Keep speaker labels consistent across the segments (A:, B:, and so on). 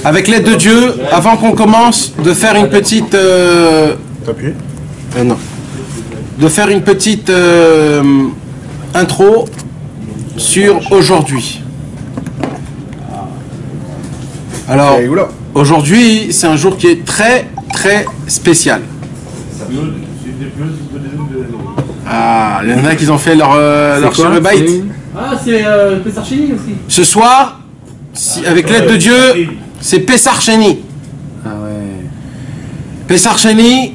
A: avec l'aide de Dieu, avant qu'on commence, de faire une petite... non. De faire une petite intro sur aujourd'hui. Alors, aujourd'hui, c'est un jour qui est très, très spécial. Ah, il y en a qui ont fait leur Shirebait.
B: Ah, c'est Pessar Sheni aussi.
A: Ce soir, avec l'aide de Dieu, c'est Pessar Sheni.
C: Ah ouais.
A: Pessar Sheni,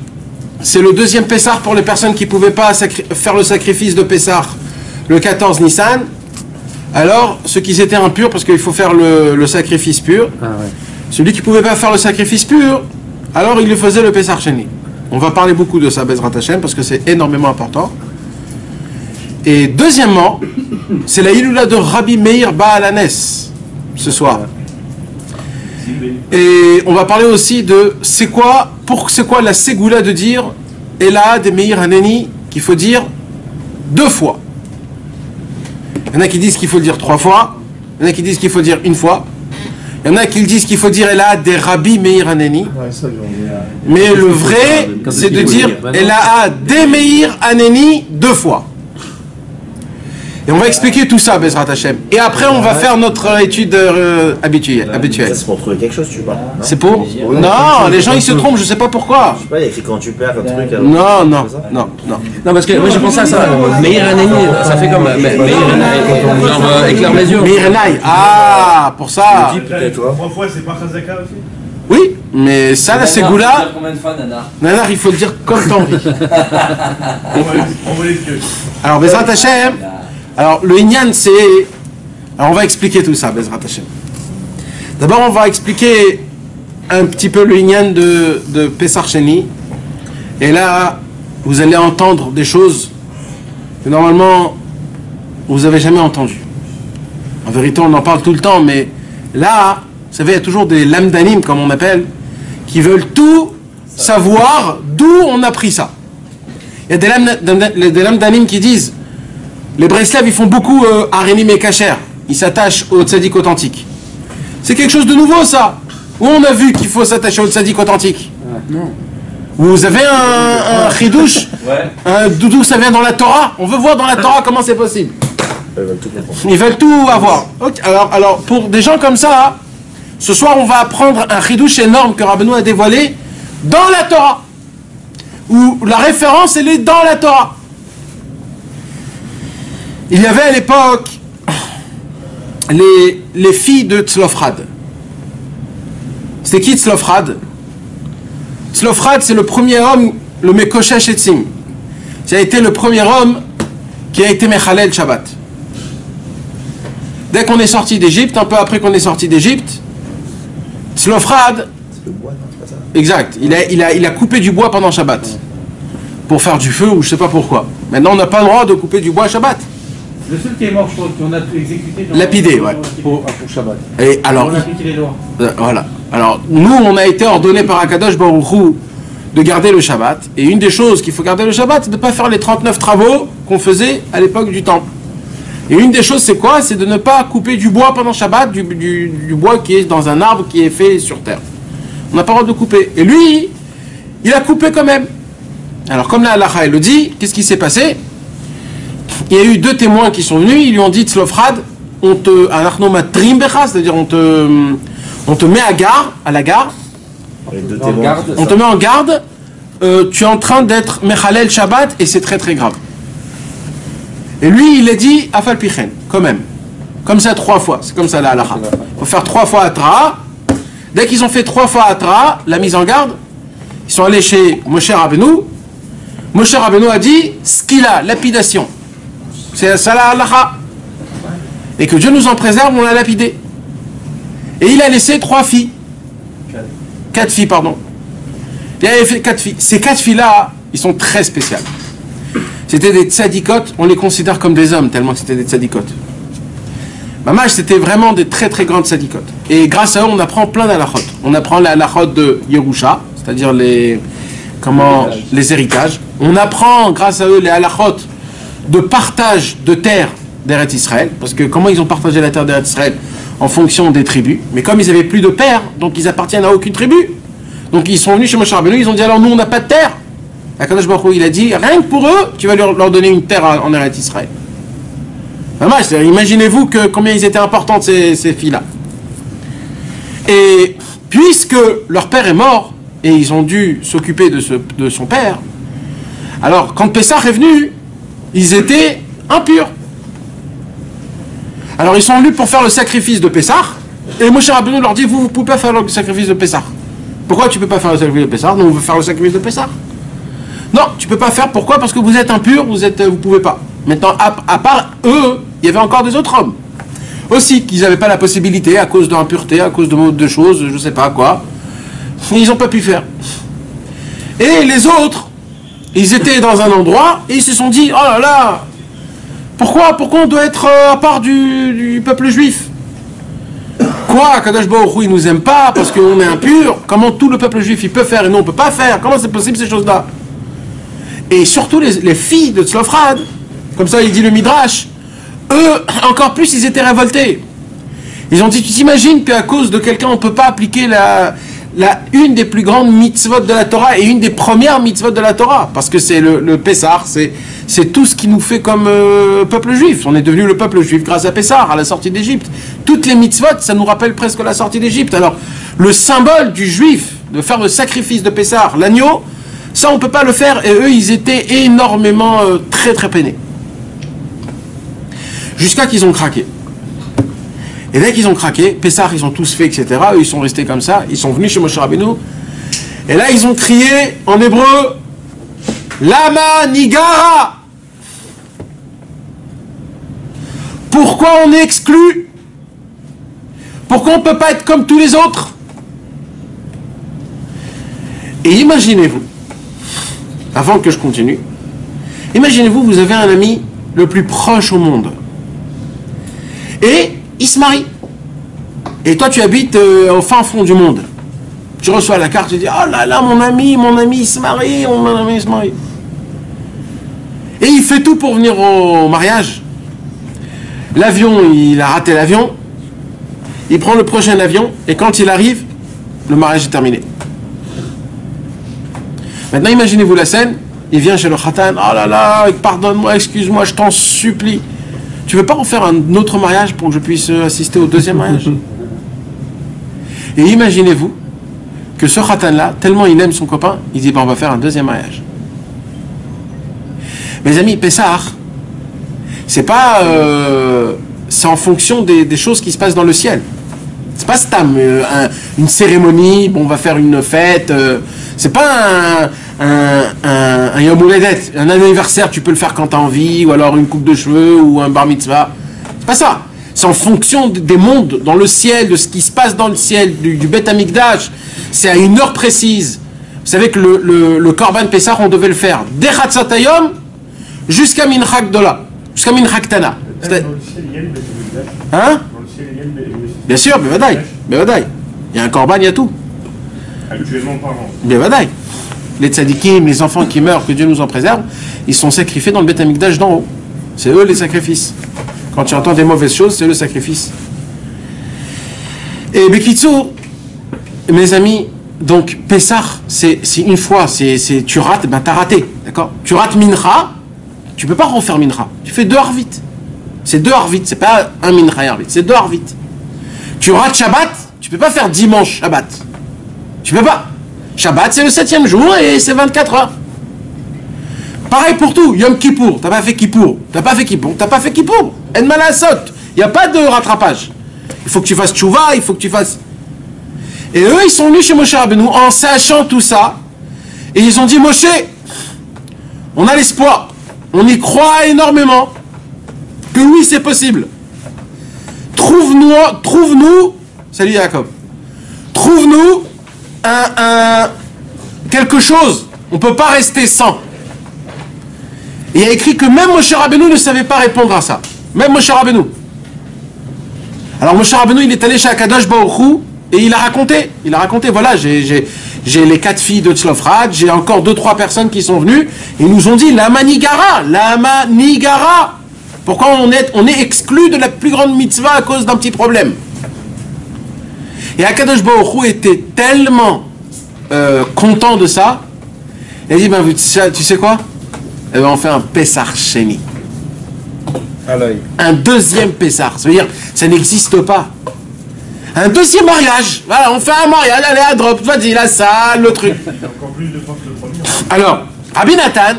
A: c'est le deuxième Pessar pour les personnes qui ne pouvaient pas faire le sacrifice de Pessar le 14 Nissan. Alors, ceux qui étaient impurs, parce qu'il faut faire le sacrifice pur, celui qui ne pouvait pas faire le sacrifice pur, alors il lui faisait le Pessar Sheni. On va parler beaucoup de ça, Bezrat Hashem, parce que c'est énormément important. Et deuxièmement, c'est la Iloula de Rabbi Meir Baal Hanes, ce soir. Et on va parler aussi de c'est quoi la ségoula de dire Ela de Meir Haneni, qu'il faut dire 2 fois. Il y en a qui disent qu'il faut le dire 3 fois, il y en a qui disent qu'il faut dire 1 fois, il y en a qui disent qu'il faut dire Ela des Rabbi Meir Haneni. Mais le vrai, c'est de dire Ela des Meir Haneni 2 fois. Et on va expliquer tout ça, Bezrat Hashem. Et après, on va faire notre étude habituelle.
D: Ça, c'est pour trouver quelque chose, tu parles.
A: C'est pour Non, les gens, ils se trompent, je sais pas pourquoi.
D: Je sais pas, il y a écrit quand tu perds un truc.
A: Non.
C: Non, parce que moi j'ai pensé à ça. Meir Haneni, ça fait comme Meir Haneni, genre éclaire mes yeux.
A: Meir Haneni, ah, pour ça.
E: 3 fois, c'est pas Chazaka aussi?
A: Oui, mais ça, la ségoula,
B: Combien de fois, Nanar?
A: Nanar, il faut le dire comme t'as envie.
E: On va les pieux.
A: Alors, Bezrat Hashem, alors le Inyan, c'est... Alors, on va expliquer tout ça, Bezrat Hashem. D'abord, on va expliquer un petit peu le Inyan de Pessar Sheni. Et là, vous allez entendre des choses que normalement, vous n'avez jamais entendues. En vérité, on en parle tout le temps, mais là, vous savez, il y a toujours des lamdanim, comme on appelle, qui veulent tout savoir d'où on a pris ça. Il y a des lamdanim qui disent, les Breslev, ils font beaucoup Arenim et Kacher. Ils s'attachent au tzaddik authentique. C'est quelque chose de nouveau, ça. Où on a vu qu'il faut s'attacher au tzaddik authentique? Non. Vous avez un chidouche, un doudou, ça vient dans la Torah. On veut voir dans la Torah comment c'est possible. Ils veulent tout avoir. Okay. Alors, pour des gens comme ça, ce soir, on va apprendre un chidouche énorme que Rabbeinu a dévoilé dans la Torah. Où la référence, elle est dans la Torah. Il y avait à l'époque les filles de Tzlofrad. C'était qui Tzlofrad? Tzlofrad, c'est le premier homme, le Mekoshesh Etzim. Ça a été le premier homme qui a été Mechalel Shabbat. Dès qu'on est sorti d'Égypte, un peu après qu'on est sorti d'Égypte, Tzlofrad, exact, il a coupé du bois pendant Shabbat. Pour faire du feu ou je sais pas pourquoi. Maintenant, on n'a pas le droit de couper du bois à Shabbat.
B: Le seul qui est mort, je crois, qu'on a exécuté.
A: Lapidé, ouais.
B: Pour Shabbat.
A: Et alors,
B: on a appliqué les lois.
A: Voilà. Alors, nous, on a été ordonné par Akadosh Baruch Hu de garder le Shabbat. Et une des choses qu'il faut garder le Shabbat, c'est de ne pas faire les 39 travaux qu'on faisait à l'époque du temple. Et une des choses, c'est quoi? C'est de ne pas couper du bois pendant Shabbat, du bois qui est dans un arbre qui est fait sur terre. On n'a pas le droit de couper. Et lui, il a coupé quand même. Alors, comme la halakha, elle le dit, qu'est-ce qui s'est passé? Il y a eu 2 témoins qui sont venus, ils lui ont dit Tzlofrad, c'est-à-dire on te met à la gare, on te met en garde, tu es en train d'être Mechalel Shabbat et c'est très très grave. Et lui il a dit Afal Pichen, quand même, comme ça 3 fois, c'est comme ça la halakha. Il faut faire 3 fois Atra. Dès qu'ils ont fait 3 fois Atra, la mise en garde, ils sont allés chez Moshe Rabbeinu. Moshe Rabbeinu a dit Skila, lapidation. C'est ça la halakha. Et que Dieu nous en préserve, on l'a lapidé. Et il a laissé 3 filles. 4 filles, pardon. Il avait fait 4 filles. Ces 4 filles-là, ils sont très spéciales. C'était des tzadikotes, on les considère comme des hommes, tellement que c'était des tzadikotes. Mamash, c'était vraiment des très très grandes tzadikotes. Et grâce à eux, on apprend plein d'halachot. On apprend la halachot de Yerusha, c'est-à-dire les héritages. On apprend, grâce à eux, les halachot de partage de terre d'Eretz Israël, parce que comment ils ont partagé la terre d'Eretz Israël? en fonction des tribus. Mais comme ils n'avaient plus de père, donc ils appartiennent à aucune tribu. Donc ils sont venus chez Moshe Rabbeinu, ils ont dit alors nous on n'a pas de terre. Akadosh Baruch Hu, il a dit rien que pour eux, tu vas leur donner une terre en Eretz Israël. Imaginez-vous combien ils étaient importants ces filles-là. Et puisque leur père est mort et ils ont dû s'occuper de son père, alors quand Pessah est venu, ils étaient impurs. Alors ils sont venus pour faire le sacrifice de Pessah, et Moshe Rabbeinu leur dit vous ne pouvez pas faire le sacrifice de Pessah. Pourquoi tu ne peux pas faire le sacrifice de Pessah? Non, on veut faire le sacrifice de Pessah. Non, tu ne peux pas faire. Pourquoi? Parce que vous êtes impurs, vous ne pouvez pas. Maintenant, à part eux, il y avait encore des autres hommes. Aussi, qu'ils n'avaient pas la possibilité, à cause de l'impureté, à cause de choses, je ne sais pas quoi. Ils n'ont pas pu faire. Et les autres, ils étaient dans un endroit, et ils se sont dit, oh là là, pourquoi on doit être à part du peuple juif? Quoi, Kadosh Baruch Hu, il nous aime pas parce qu'on est impur? Comment tout le peuple juif il peut faire et nous on peut pas faire? Comment c'est possible ces choses-là? Et surtout les filles de Tzlofrad, comme ça il dit le Midrash, eux encore plus ils étaient révoltés. Ils ont dit tu t'imagines qu'à cause de quelqu'un on peut pas appliquer une des plus grandes mitzvot de la Torah et une des premières mitzvot de la Torah, parce que c'est le Pessah, c'est tout ce qui nous fait comme peuple juif. On est devenu le peuple juif grâce à Pessah, à la sortie d'Égypte. Toutes les mitzvot, ça nous rappelle presque la sortie d'Égypte. Alors, le symbole du juif, de faire le sacrifice de Pessah, l'agneau, ça on peut pas le faire, et eux ils étaient énormément très très peinés. Jusqu'à qu'ils ont craqué. Et dès qu'ils ont craqué, Pessah, ils ont tous fait, etc. Eux, ils sont restés comme ça. Ils sont venus chez Moshe Rabbeinu. Et là, ils ont crié en hébreu, Lama Nigara. Pourquoi on est exclu? Pourquoi on ne peut pas être comme tous les autres? Et imaginez-vous, avant que je continue, imaginez-vous, vous avez un ami le plus proche au monde. Et il se marie. Et toi, tu habites au fin fond du monde. Tu reçois la carte, tu dis, oh là là, mon ami, il se marie, mon ami, il se marie. Et il fait tout pour venir au mariage. L'avion, il a raté l'avion. Il prend le prochain avion, et quand il arrive, le mariage est terminé. Maintenant, imaginez-vous la scène. Il vient chez le khatan, oh là là, pardonne-moi, excuse-moi, je t'en supplie. Tu veux pas en faire un autre mariage pour que je puisse assister au deuxième mariage? Et imaginez-vous que ce khatan-là, tellement il aime son copain, il dit, on va faire un deuxième mariage. Mes amis, Pessah, c'est pas... c'est en fonction des choses qui se passent dans le ciel. C'est pas stam, une cérémonie, bon, on va faire une fête. C'est pas un Yom Houledet, un anniversaire, tu peux le faire quand tu as envie, ou alors une coupe de cheveux, ou un bar mitzvah. C'est pas ça. C'est en fonction des mondes, dans le ciel, de ce qui se passe dans le ciel, du Beth Amikdash. C'est à une heure précise. Vous savez que le Korban Pessah, on devait le faire dès Chatzatayom jusqu'à Mincha Gdola, jusqu'à Mincha Ktana.
E: Dans le ciel, il y a le Beth Amikdash.
A: Hein?
E: Dans le ciel, il y a le Beth Amikdash.
A: Bien sûr, Bevadaï. Il y a un Korban, il y a tout.
E: Actuellement parlant.
A: Bevadaï. Les tzadikim, les enfants qui meurent, que Dieu nous en préserve, ils sont sacrifiés dans le Beth Amikdash d'en haut. C'est eux les sacrifices. Quand tu entends des mauvaises choses, c'est le sacrifice. Et Bekitsour, mes amis, donc Pessah, c'est une fois, tu rates, ben t'as raté, d'accord? Tu rates Mincha, tu peux pas refaire Mincha. Tu fais 2 Harvit. C'est 2 Harvit, c'est pas un Mincha et Harvit, c'est 2 Harvit. Tu rates Shabbat, tu peux pas faire dimanche Shabbat. Tu peux pas. Shabbat, c'est le 7e jour et c'est 24 heures. Pareil pour tout. Yom Kippour, t'as pas fait Kippour. T'as pas fait Kippour. En malasot. Il n'y a pas de rattrapage. Il faut que tu fasses tchouva, il faut que tu fasses... Et eux, ils sont venus chez Moshe Rabbeinu en sachant tout ça. Et ils ont dit, Moshe, on a l'espoir. On y croit énormément. Que oui, c'est possible. Trouve-nous, salut Jacob, trouve-nous quelque chose. On ne peut pas rester sans. Et il y a écrit que même Moshe Rabbeinu ne savait pas répondre à ça. Même Moshe Rabbeinu. Alors Moshe Rabbeinu, il est allé chez Akadosh Baruch Hu et il a raconté, voilà, j'ai les 4 filles de Tzlofrad, j'ai encore 2-3 personnes qui sont venues, et ils nous ont dit, Lama Nigara. Pourquoi on est exclu de la plus grande mitzvah à cause d'un petit problème? Et Akadosh Baruch Hu était tellement content de ça, il a dit, ben, tu sais quoi? Eh ben, on fait un Pessar Sheni.
D: À l'œil.
A: Un deuxième Pessar. Ça veut dire, ça n'existe pas. Un deuxième mariage. Voilà, on fait un mariage, allez, à drop, vas-y, la salle, le truc.
E: Il y a encore plus de force que le premier.
A: Alors, Rabbi Nathan,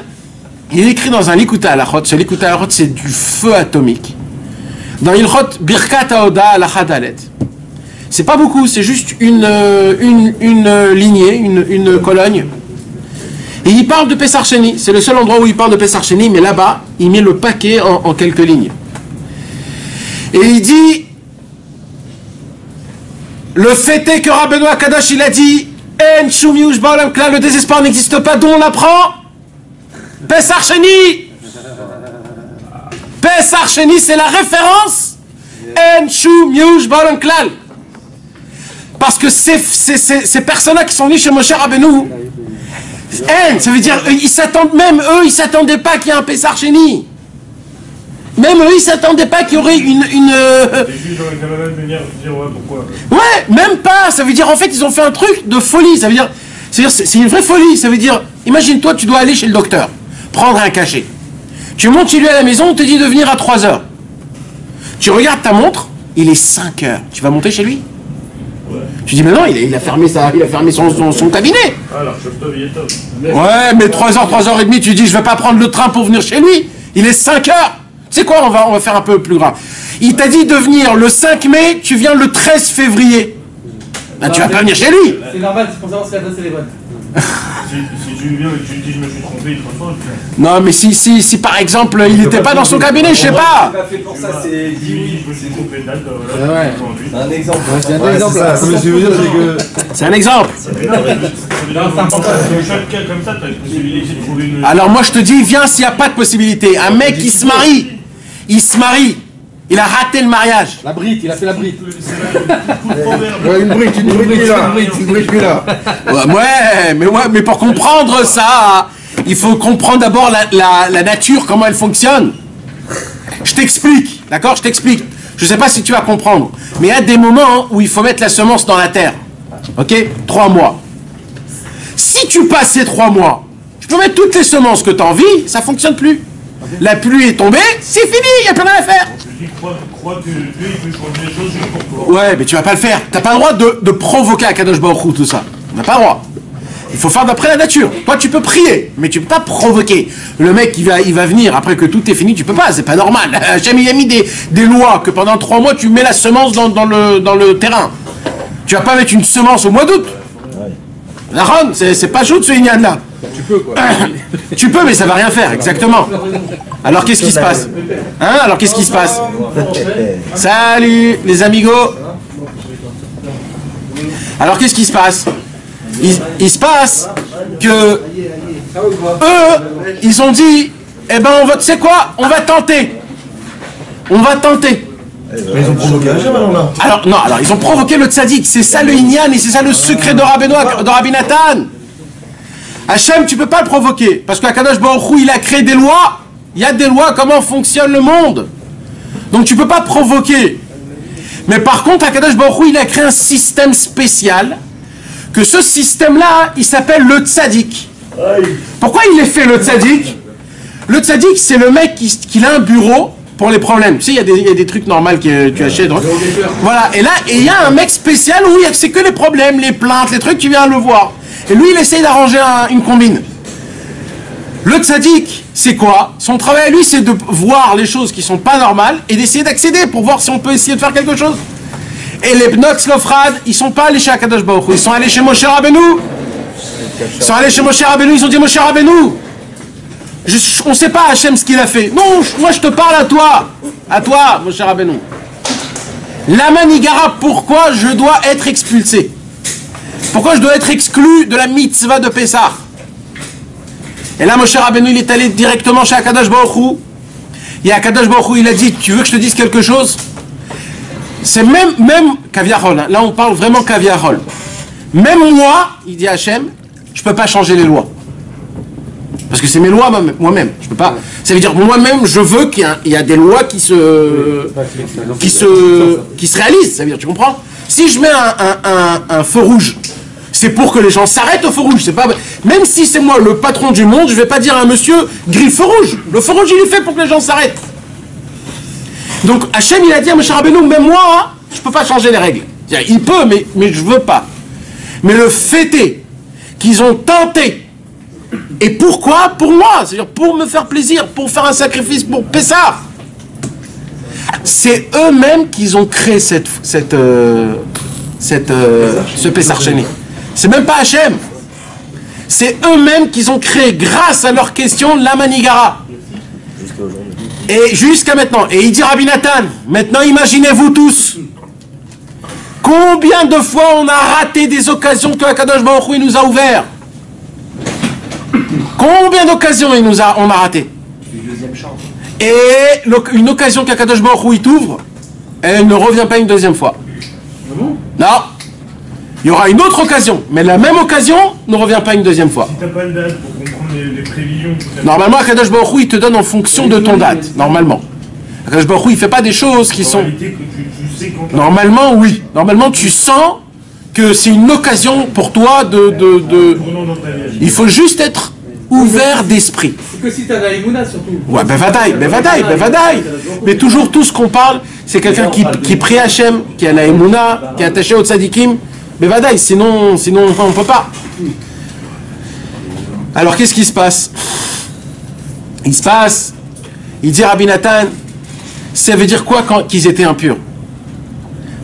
A: il écrit dans un Likutei Halachot. Ce Likutei Halachot, c'est du feu atomique. Dans Ilchot Birkat Haoda Halacha Dalet. C'est pas beaucoup, c'est juste une lignée, une colonne. Et il parle de Pessar Sheni. C'est le seul endroit où il parle de Pessar Sheni, mais là-bas, il met le paquet en quelques lignes. Et il dit, le fait est que Rabbeinu Akadosh, il a dit, En shum yush ba'olam klal, le désespoir n'existe pas, d'où on l'apprend? Pessar Sheni. Pessar Sheni, c'est la référence. En shum yush ba'olam klal. Parce que ces personnes-là qui sont venus chez Moshe Rabbeinu, ça veut dire, ils s'attendaient pas qu'il y ait un Pessar Sheni. Même eux, ils s'attendaient pas qu'il y aurait une...
E: Les juges dans les camarades venir dire ouais, pourquoi.
A: Ouais, même pas. Ça veut dire, en fait, ils ont fait un truc de folie. Ça veut dire, c'est une vraie folie. Ça veut dire, imagine-toi, tu dois aller chez le docteur, prendre un cachet. Tu montes chez lui à la maison, on te dit de venir à 3 heures. Tu regardes ta montre, il est 5 heures. Tu vas monter chez lui?
E: Ouais.
A: Tu dis, mais non, il a fermé son cabinet.
E: Alors, Choptov, il est top.
A: Ouais, mais 3 heures, 3h30, tu dis, je vais pas prendre le train pour venir chez lui. Il est 5 heures. C'est quoi, on va faire un peu plus grave. Il t'a dit de venir le 5 mai, tu viens le 13 février. Ben, tu vas pas venir chez lui.
B: C'est normal, c'est pour savoir si l'adresse est bonne.
E: Si tu viens et que tu dis je me suis trompé, il te reçoit.
A: Non, mais si par exemple, il n'était pas dans son cabinet, je sais pas.
F: C'est pas fait pour ça, c'est dit oui.
E: Je me suis trompé de date,
F: C'est
E: voilà.
F: un exemple.
C: C'est un exemple.
D: ça.
C: Ce que je veux dire, c'est que.
A: C'est un exemple.
E: Ça veut dire que chaque cas comme ça, tu as la possibilité de trouver une.
A: Alors moi je te dis, viens s'il n'y a pas de possibilité. Un mec qui se marie, il a raté le mariage.
C: La brite, il a fait la brite.
D: Ouais, une brique là.
A: Ouais, mais pour comprendre ça, il faut comprendre d'abord la nature, comment elle fonctionne. Je t'explique, d'accord? Je t'explique. Je sais pas si tu vas comprendre, mais il y a des moments où il faut mettre la semence dans la terre. Ok? 3 mois. Si tu passes ces 3 mois, tu peux mettre toutes les semences que tu as envie, ça fonctionne plus. La pluie est tombée, c'est fini, il n'y a plus rien à faire.
E: Je dis, crois que Dieu il peut changer les choses juste pour toi.
A: Ouais, mais tu vas pas le faire. T'as pas le droit de provoquer Akadosh Baruch Hu, tout ça. On n'a pas le droit. Il faut faire d'après la nature. Toi, tu peux prier, mais tu peux pas provoquer. Le mec, il va venir après que tout est fini, tu peux pas, c'est pas normal. Hachem, il a mis des lois que pendant 3 mois, tu mets la semence dans le terrain. Tu vas pas mettre une semence au mois d'août. Naron, c'est pas chaud de ce Inyan-là.
C: Tu peux quoi.
A: Tu peux, mais ça va rien faire, exactement. Alors qu'est-ce qui se passe? Hein? Alors qu'est-ce qui se passe? Salut les amigos. Alors qu'est-ce qui se passe? Il se passe que eux, ils ont dit, eh ben tu sais quoi? On va tenter. On va tenter.
D: Mais ils ont provoqué Hachem alors là.
A: Alors ils ont provoqué le tzaddik. C'est ça le Inyan et c'est ça le secret de Rabbi Nathan. Hachem, tu peux pas le provoquer. Parce qu'Akadosh Baruch Hu, il a créé des lois. Il y a des lois, comment fonctionne le monde. Donc tu peux pas provoquer. Mais par contre, Akadosh Baruch Hu, il a créé un système spécial. Que ce système-là, il s'appelle le tzaddik. Pourquoi il est fait le tzaddik? Le tzaddik, c'est le mec qui a un bureau pour les problèmes. Tu sais, il y a des trucs normaux que tu achètes. Voilà. Et là, il y a un mec spécial où c'est que les problèmes, les plaintes, les trucs, tu viens le voir. Et lui, il essaye d'arranger une combine. Le tzaddik, c'est quoi? Son travail à lui, c'est de voir les choses qui sont pas normales et d'essayer d'accéder pour voir si on peut essayer de faire quelque chose. Et les Bnot Slofrad, ils sont pas allés chez Akadosh Baruch Hu, ils sont allés chez Moshe Rabbeinu. Ils sont allés chez Moshe Rabbeinu, ils ont dit Moshe Rabbeinu, on sait pas Hachem ce qu'il a fait. Non, moi je te parle à toi, Moshe Rabbeinu. La Manigara, pourquoi je dois être expulsé? Pourquoi je dois être exclu de la mitzvah de Pessah? Et là, Moshe Rabbeinu, il est allé directement chez Akadosh Baruch Hu. Et Akadosh Baruch Hu, il a dit, tu veux que je te dise quelque chose? C'est même Kaviarol, hein. Là on parle vraiment Kaviarol. Même moi, il dit Hachem, je peux pas changer les lois. Parce que c'est mes lois moi-même. Je peux pas. Ça veut dire moi-même, je veux qu'il y a des lois qui se réalisent. Ça veut dire, tu comprends? Si je mets un feu rouge, c'est pour que les gens s'arrêtent au feu rouge. C'est pas même si c'est moi le patron du monde, je vais pas dire à un monsieur grille le feu rouge. Le feu rouge il est fait pour que les gens s'arrêtent. Donc Hachem il a dit à Moshe Rabbeinu, même moi, je peux pas changer les règles. Il peut, mais je veux pas. Mais le fait est qu'ils ont tenté. Et pourquoi? Pour moi, c'est-à-dire pour me faire plaisir, pour faire un sacrifice pour Pessah. C'est eux-mêmes qui ont créé ce Pessah Sheni. C'est même pas Hachem. C'est eux-mêmes qui ont créé, grâce à leur question, la Manigara. Et jusqu'à maintenant. Et il dit Rabbi Nathan, maintenant imaginez-vous tous. Combien de fois on a raté des occasions que Akadosh Baruch Hu nous a ouvertes? Combien d'occasions on a raté? Et une occasion qu'Akadosh Baruch Hu t'ouvre, elle ne revient pas une deuxième fois. Non. Il y aura une autre occasion, mais la même occasion ne revient pas une deuxième fois.
E: Si t'as pas une date pour comprendre les prévisions...
A: Normalement, Akadosh Baruch Hu, il te donne en fonction de ton date, normalement. Akadosh Baruch Hu, il fait pas des choses qui sont... Normalement, oui. Normalement, tu sens que c'est une occasion pour toi de... Il faut juste être ouvert d'esprit.
B: C'est que si t'as la Emouna surtout.
A: Ouais, bevadaï. Mais toujours, tout ce qu'on parle, c'est quelqu'un qui prie Hachem, qui a la Emouna, qui est attaché au tzadikim. Bevadaï, sinon on ne peut pas. Alors, qu'est-ce qui se passe? Il dit Rabbi Nathan, ça veut dire quoi qu'ils étaient impurs?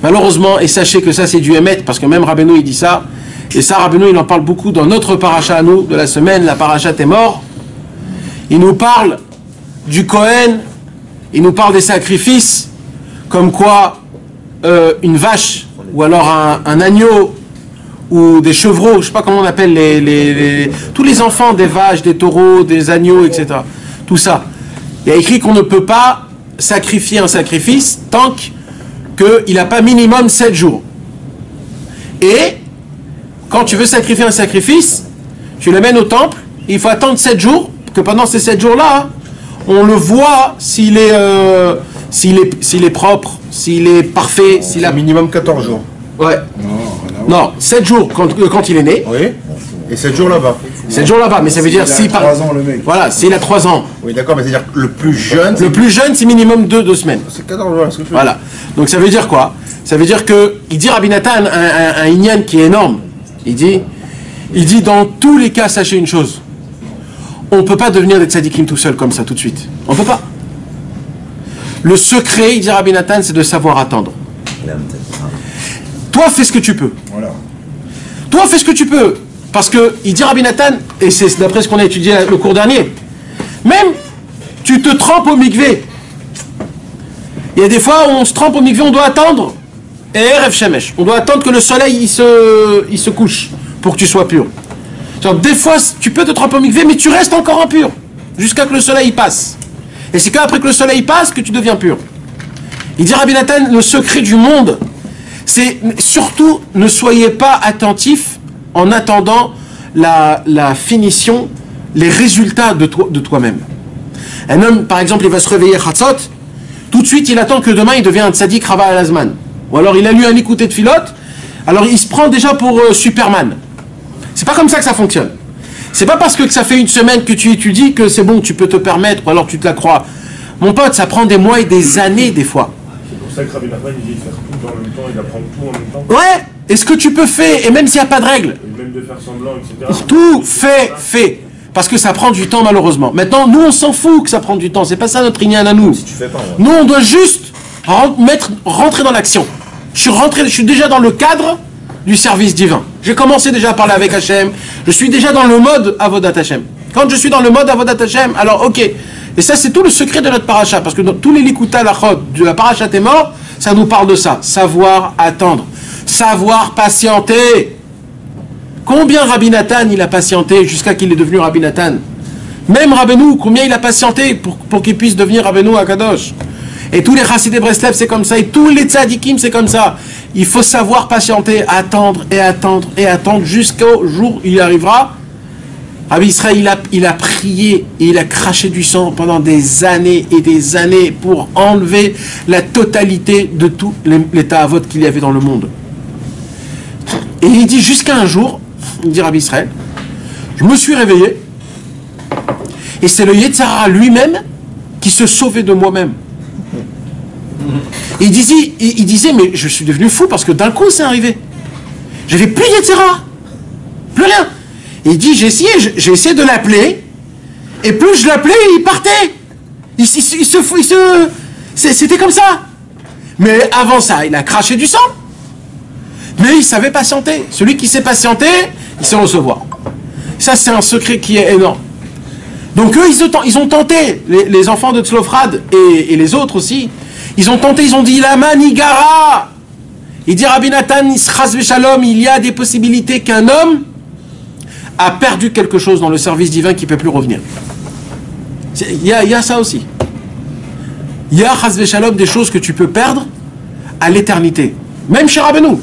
A: Malheureusement, et sachez que ça c'est du émet, parce que même Rabbeinu il dit ça, et ça Rabbeinu il en parle beaucoup dans notre paracha à nous, de la semaine, la paracha est mort. Il nous parle du Kohen, il nous parle des sacrifices, comme quoi une vache, ou alors un agneau, ou des chevreaux, je ne sais pas comment on appelle tous les enfants des vaches, des taureaux, des agneaux, etc. Tout ça. Il y a écrit qu'on ne peut pas sacrifier un sacrifice tant qu'il n'a pas minimum 7 jours. Et quand tu veux sacrifier un sacrifice, tu l'amènes au temple, il faut attendre 7 jours, que pendant ces 7 jours-là, on le voit s'il est propre, s'il est parfait, s'il a...
D: Minimum 14 jours.
A: Ouais. Non, 7 jours quand il est né.
D: Oui. Et 7 jours là-bas.
A: 7 jours là-bas, mais ça veut dire
D: s'il a 3 ans, le mec.
A: Voilà, s'il a 3 ans.
D: Oui, d'accord, mais c'est-à-dire que le plus jeune...
A: Le plus jeune, c'est minimum 2 semaines.
D: C'est 14 jours, ce que je fais.
A: Voilà. Donc ça veut dire quoi? Ça veut dire que, il dit Rabbi Nathan, un inyan qui est énorme. Il dit dans tous les cas, sachez une chose. On ne peut pas devenir des tzadikim tout seul comme ça, tout de suite. On ne peut pas. Le secret, il dit Rabbi Nathan, c'est de savoir attendre. Toi, fais ce que tu peux.
D: Voilà.
A: Toi, fais ce que tu peux. Parce que, il dit Rabbi Nathan, et c'est d'après ce qu'on a étudié le cours dernier, même, tu te trempes au mikvé. Il y a des fois où on se trempe au mikvé, on doit attendre, et Erev Shemesh, on doit attendre que le soleil, il se couche, pour que tu sois pur. Genre, des fois, tu peux te tremper au mikvé, mais tu restes encore impur, jusqu'à que le soleil passe. Et c'est qu'après que le soleil passe, que tu deviens pur. Il dit Rabbi Nathan, le secret du monde, c'est surtout, ne soyez pas attentifs en attendant la finition, les résultats de toi-même. Un homme, par exemple, il va se réveiller Chatzot, tout de suite, il attend que demain, il devient un tzaddik Rava Alazman. Ou alors, il a lu un écouté de Philote, alors il se prend déjà pour Superman. C'est pas comme ça que ça fonctionne. C'est pas parce que ça fait une semaine que tu étudies que c'est bon, tu peux te permettre, ou alors tu te la crois. Mon pote, ça prend des mois et des années, des fois.
E: C'est pour ça que Rabbi Nachman, il dit de faire tout en même temps et d'apprendre tout en même temps.
A: Ouais, et ce que tu peux faire, et même s'il n'y a pas de règles,
E: Et même de faire semblant, etc.
A: tout fait. Parce que ça prend du temps, malheureusement. Maintenant, nous, on s'en fout que ça prend du temps. C'est pas ça notre ignan à nous.
F: Si tu fais pas, ouais.
A: Nous, on doit juste rentrer dans l'action. Je suis déjà dans le cadre du service divin. J'ai commencé déjà à parler avec Hachem. Je suis déjà dans le mode Avodat Hachem. Quand je suis dans le mode Avodat Hachem, alors ok. Et ça, c'est tout le secret de notre paracha. Parce que dans tous les likuta lachot de la paracha t'es mort, ça nous parle de ça. Savoir attendre. Savoir patienter. Combien Rabbi Nathan il a patienté jusqu'à qu'il est devenu Rabbi Nathan? Même Rabbeinu, combien il a patienté pour qu'il puisse devenir Rabbeinu à Kadosh? Et tous les Chassidei Breslev c'est comme ça, et tous les tzadikim c'est comme ça. Il faut savoir patienter, attendre et attendre et attendre jusqu'au jour où il arrivera Rabbi Israël, il a prié et il a craché du sang pendant des années et des années pour enlever la totalité de tous les ta'avot qu'il y avait dans le monde. Et il dit jusqu'à un jour, il dit Rabbi Israël, je me suis réveillé et c'est le Yetzirah lui-même qui se sauvait de moi-même. Il disait, mais je suis devenu fou parce que d'un coup c'est arrivé. J'avais plus Yetzirah, plus rien. Et il dit, j'ai essayé de l'appeler, et plus je l'appelais, il partait. C'était comme ça. Mais avant ça, il a craché du sang. Mais il savait patienter. Celui qui sait patienter, il sait recevoir. Ça, c'est un secret qui est énorme. Donc eux, ils ont tenté, les enfants de Tzlofrad et les autres aussi, ils ont tenté, ils ont dit, la manigara. Il dit, Rabbi Nathan, Chas v'Shalom, il y a des possibilités qu'un homme a perdu quelque chose dans le service divin qui ne peut plus revenir. Il y a ça aussi. Il y a, Chas v'Shalom, des choses que tu peux perdre à l'éternité. Même chez Rabbeinu.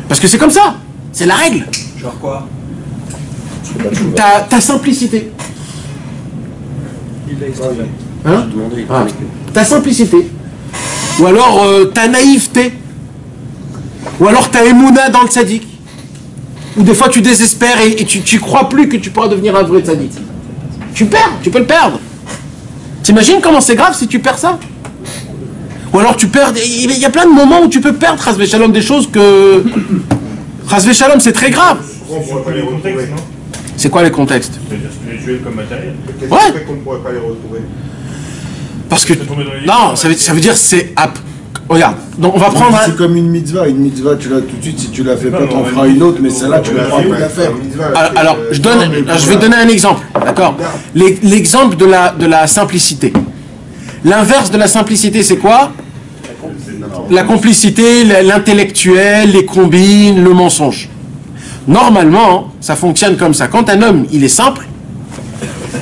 A: Parce que c'est comme ça. C'est la règle.
F: Genre quoi?
A: Ta simplicité. Hein? Ta simplicité. Ou alors ta naïveté. Ou alors ta émouna dans le tzaddik. Ou des fois tu désespères et tu crois plus que tu pourras devenir un vrai tzaddik. Tu perds, tu peux le perdre. T'imagines comment c'est grave si tu perds ça? Ou alors tu perds, il y a plein de moments où tu peux perdre, Chas v'Shalom, des choses que... Chas v'Shalom, c'est très grave.
E: On voit pas les contextes, non?
A: C'est quoi les contextes?
E: C'est-à-dire spirituel comme matériel.
D: Qu'est-ce
A: Ouais.
D: qui fait qu'on ne pourrait pas les retrouver?
A: Parce que...
E: C'est tombé dans les
A: Non,
E: livres.
A: ça veut dire c'est... Regarde, donc on va prendre un...
G: C'est comme une mitzvah. Une mitzvah, tu l'as tout de suite. Si tu la fais pas, t'en feras une autre. Mais celle-là, tu ne pourras plus la faire.
A: Alors, je vais donner un exemple, d'accord? L'exemple de la simplicité. L'inverse de la simplicité, c'est quoi? La complicité, l'intellectuel, les combines, le mensonge. Normalement, ça fonctionne comme ça. Quand un homme, il est simple,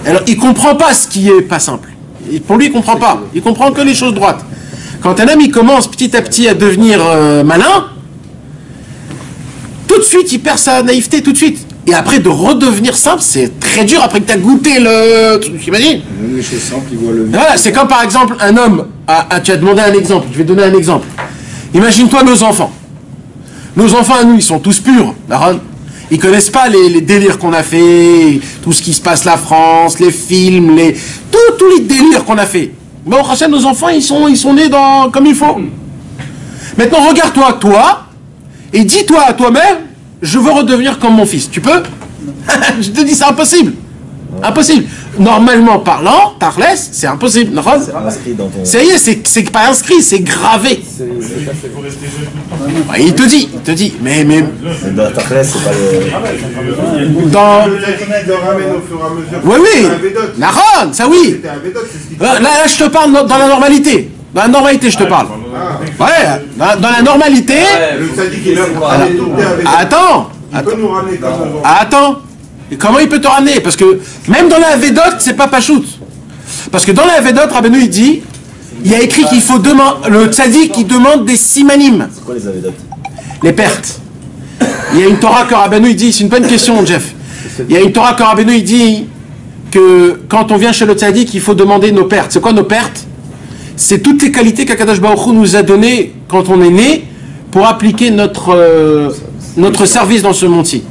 A: alors il comprend pas ce qui est pas simple. Et pour lui, il comprend pas. Il comprend que les choses droites. Quand un homme, il commence petit à petit à devenir malin, tout de suite, il perd sa naïveté, tout de suite. Et après, de redevenir simple, c'est très dur après que tu as goûté le... T'imagines?
G: Même les choses simples, ils voient le vide.
A: Voilà, c'est comme par exemple un homme, tu as demandé un exemple, je vais donner un exemple. Imagine-toi nos enfants. Nos enfants à nous, ils sont tous purs, Daron. Ils connaissent pas les délires qu'on a fait, tout ce qui se passe la France, les films, tous les délires qu'on a fait. Bon, Hachem, nos enfants, ils sont nés comme il faut. Maintenant, regarde-toi, toi, et dis-toi à toi-même, je veux redevenir comme mon fils. Tu peux? Je te dis, c'est impossible. Impossible. Normalement parlant, Tarlès, c'est impossible. Ça y est, c'est pas inscrit, c'est gravé.
E: Il faut rester jeune tout le temps.
A: Ouais, il te dit, mais
F: Dans ta classe, c'est pas le.
A: dans...
D: Le tzaddik de ramène au fur et à mesure.
A: Oui, oui,
D: C'était un Védot.
A: Naron, ça oui.
D: C'était un Védot, c'est ce qui...
A: Là, je te parle dans la normalité. Dans la normalité, je te parle. Ouais, dans la normalité...
D: Le tzaddik, il a ramené tout le temps avec...
A: Attends,
D: Il peut nous ramener comme nos enfants.
A: attends. Et comment il peut te ramener? Parce que même dans la Védote, c'est pas Pachout. Parce que dans la Védote, Rabbeinu, il dit, il y a écrit qu'il faut demander, le tzaddik, il demande des simanim.
F: C'est quoi les avédotes?
A: Les pertes. Il y a une Torah que Rabbeinu, il dit, c'est une bonne question, Jeff. Il y a une Torah que Rabbeinu, il dit que quand on vient chez le tzaddik, il faut demander nos pertes. C'est quoi nos pertes? C'est toutes les qualités qu'Akadosh Baruch Hu nous a données quand on est né pour appliquer notre service dans ce monde-ci.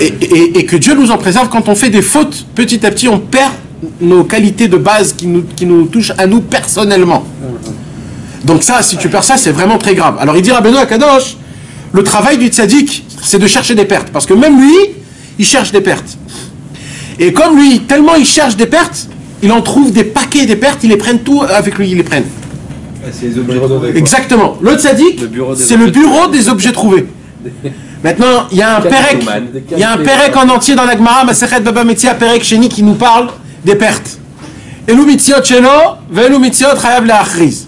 A: Et que Dieu nous en préserve. Quand on fait des fautes, petit à petit, on perd nos qualités de base qui nous touchent à nous personnellement. Donc ça, si tu perds ça, c'est vraiment très grave. Alors il dit Rabbeinu Akadosh, le travail du tzaddik, c'est de chercher des pertes. Parce que même lui, il cherche des pertes. Et comme lui, tellement il cherche des pertes, il en trouve des paquets des pertes, ils les prennent tout avec lui, ils les prennent.
F: C'est les objets trouvés.
A: Exactement. Le tzaddik, c'est le bureau des objets trouvés. Maintenant, il y a un Pérec en entier dans la Gemara, Masechet Baba Metzia, Pérec Sheni, qui nous parle des pertes. Elu mitziot shelo, ve'elu mitziot chayav le'achriz.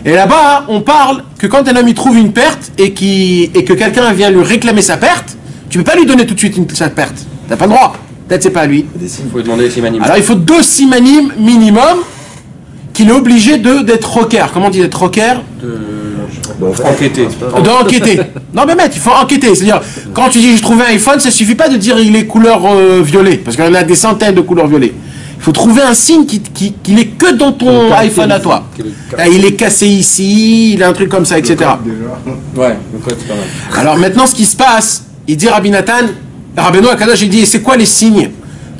A: Et là-bas, on parle que quand un homme il trouve une perte et que quelqu'un vient lui réclamer sa perte, tu peux pas lui donner tout de suite sa perte. T'as pas le droit. Peut-être c'est pas à lui.
C: Il faut demander les simanim.
A: Alors il faut 2 simanim minimum qu'il est obligé d'être rocker. Comment on dit d'être rocker?
C: Enquêter.
A: D'enquêter. Non mais mec, il faut enquêter. C'est-à-dire, quand tu dis je trouvais un iPhone, ça suffit pas de dire il est couleur violet, parce qu'il y en a des centaines de couleurs violet. Il faut trouver un signe qui est que dans ton iPhone à toi. Il est cassé ici, il a un truc comme ça, etc.
C: Ouais, le code c'est pas mal.
A: Alors maintenant, ce qui se passe, il dit Rabbi Nathan, Rabbeinu Akadosh, il dit c'est quoi les signes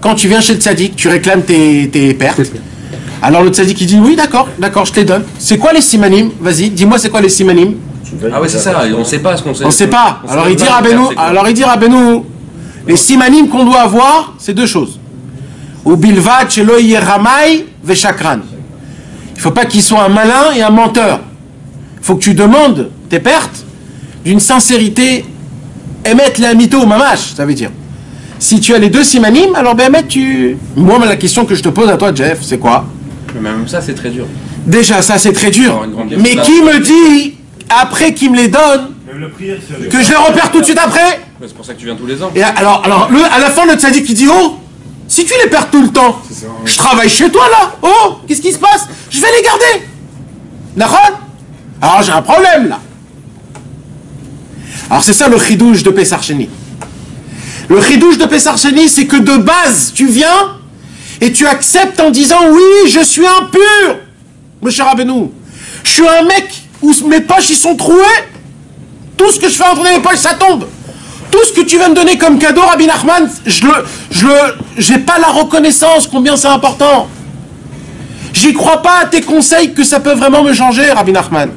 A: quand tu viens chez le tzaddik, tu réclames tes pertes. Alors le tzaddik il dit oui, d'accord, je te les donne. C'est quoi les simanim? Vas-y, dis-moi c'est quoi les simanim?
C: Ah ouais, c'est ça, on sait pas ce qu'on sait.
A: On sait pas. Alors il dit Rabbeinu, les simanim qu'on doit avoir, c'est deux choses. Ou bilvad shelo yeramai veshakran. Il faut pas qu'il soit un malin et un menteur. Il faut que tu demandes tes pertes d'une sincérité, émettre la mytho mamash, ça veut dire. Si tu as les deux simanim, alors ben tu... Moi, la question que je te pose à toi, Jeff, c'est quoi?
C: Mais même ça, c'est très dur.
A: Déjà, ça, c'est très dur.
C: Alors,
A: Mais qui me dit, après qu'il me les donne,
E: Même le prière sur les...
A: que je les repère tout de suite après?
C: Ouais, c'est pour ça que tu viens tous les ans.
A: Et alors à la fin, le tzaddik, il dit, oh, si tu les perds tout le temps, je travaille chez toi, là. Oh, qu'est-ce qui se passe? Je vais les garder. D'accord? Alors, j'ai un problème, là. Alors, c'est ça le chidouche de Pessar Sheni. Le chidouche de Pessar Sheni, c'est que de base, tu viens et tu acceptes en disant oui, je suis impur, mon cher Rabbeinu. Je suis un mec où mes poches ils sont trouées. Tout ce que je fais entrer dans mes poches, ça tombe. Tout ce que tu vas me donner comme cadeau, Rabbi Nachman, j'ai pas la reconnaissance combien c'est important. J'y crois pas à tes conseils que ça peut vraiment me changer, Rabbi Nachman.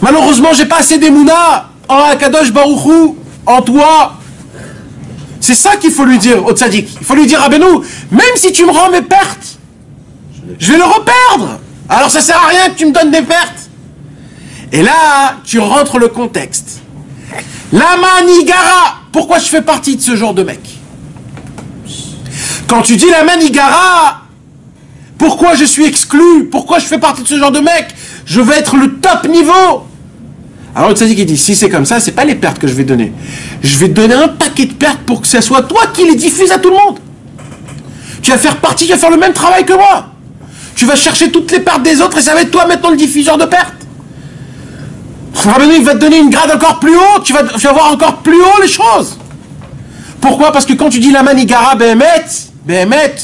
A: Malheureusement, j'ai pas assez d'émouna en Akadosh Baruch Hu, en toi. C'est ça qu'il faut lui dire au tzaddik. Il faut lui dire, Rabbeinu, même si tu me rends mes pertes, je vais le reperdre. Alors ça sert à rien que tu me donnes des pertes. Et là, tu rentres le contexte. Lama Nigara. Pourquoi je fais partie de ce genre de mec? Quand tu dis Lama Nigara, pourquoi je suis exclu? Pourquoi je fais partie de ce genre de mec? Je veux être le top niveau. Alors le tzaddik il dit, si c'est comme ça, c'est pas les pertes que je vais donner. Je vais te donner un paquet de pertes pour que ce soit toi qui les diffuse à tout le monde. Tu vas faire partie, tu vas faire le même travail que moi. Tu vas chercher toutes les pertes des autres et ça va être toi maintenant le diffuseur de pertes. Rabbeinu il va te donner une grade encore plus haute, tu vas voir encore plus haut les choses. Pourquoi? Parce que quand tu dis la manigara, Behemet,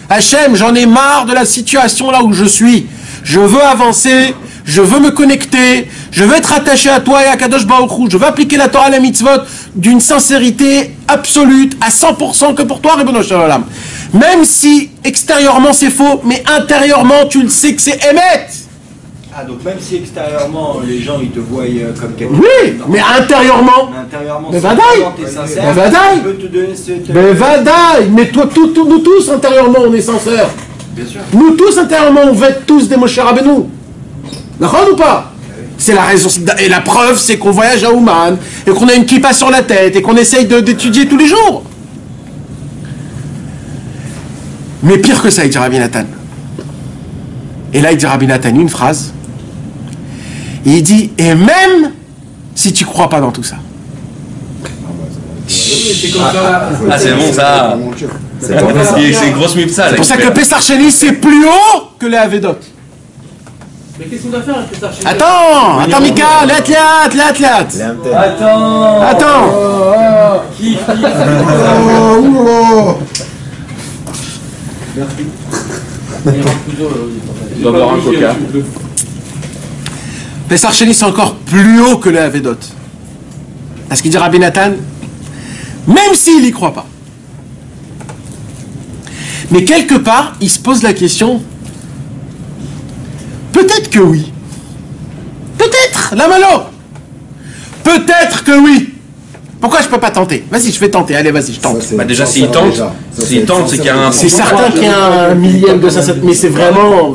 A: Hachem, j'en ai marre de la situation là où je suis. Je veux avancer, je veux me connecter, je veux être attaché à toi et à Kadosh Baruch Hu, je veux appliquer la Torah et la mitzvot d'une sincérité absolue, à 100% que pour toi, Ribono Shel Olam. Même si extérieurement c'est faux, mais intérieurement tu le sais que c'est Emet.
F: Ah, donc même si extérieurement les gens ils te voient comme quelqu'un.
A: Oui, mais intérieurement.
F: Intérieurement,
A: Mais
F: si
A: vadaï.
F: t'es sincère,
A: Mais vadaï.
F: tu peux te donner ce.
A: Mais vadaï, mais toi, nous tous intérieurement on est sincères.
F: Bien sûr.
A: Nous tous intérieurement on veut être tous des Moshe Rabbeinu. D'accord ou pas? C'est la raison, et la preuve c'est qu'on voyage à Ouman, et qu'on a une kippa sur la tête, et qu'on essaye d'étudier tous les jours. Mais pire que ça, il dit Rabbi Nathan. Et là il dit Rabbi Nathan une phrase, et il dit, et même si tu crois pas dans tout ça.
C: Ah, c'est bon ça. C'est une grosse mipsa.
A: C'est pour ça que Pessar Sheni c'est plus haut que les Avedot.
B: Mais qu'est-ce qu'on doit faire avec Pessar Sheni?
A: Attends Mika, l'athlète. Attends.
C: Il doit boire un coca.
A: Pessar Sheni c'est encore plus haut que les Avedot. Parce qu'il dit Rabbi Nathan, même s'il n'y croit pas. Mais quelque part, il se pose la question, peut-être que oui. Peut-être, la malo. Peut-être que oui. Pourquoi je peux pas tenter? Vas-y, je vais tenter. Allez, vas-y, je tente.
C: Bah déjà, s'il tente, c'est qu'il y a un...
A: C'est certain qu'il y a un millième de 500, mais c'est vraiment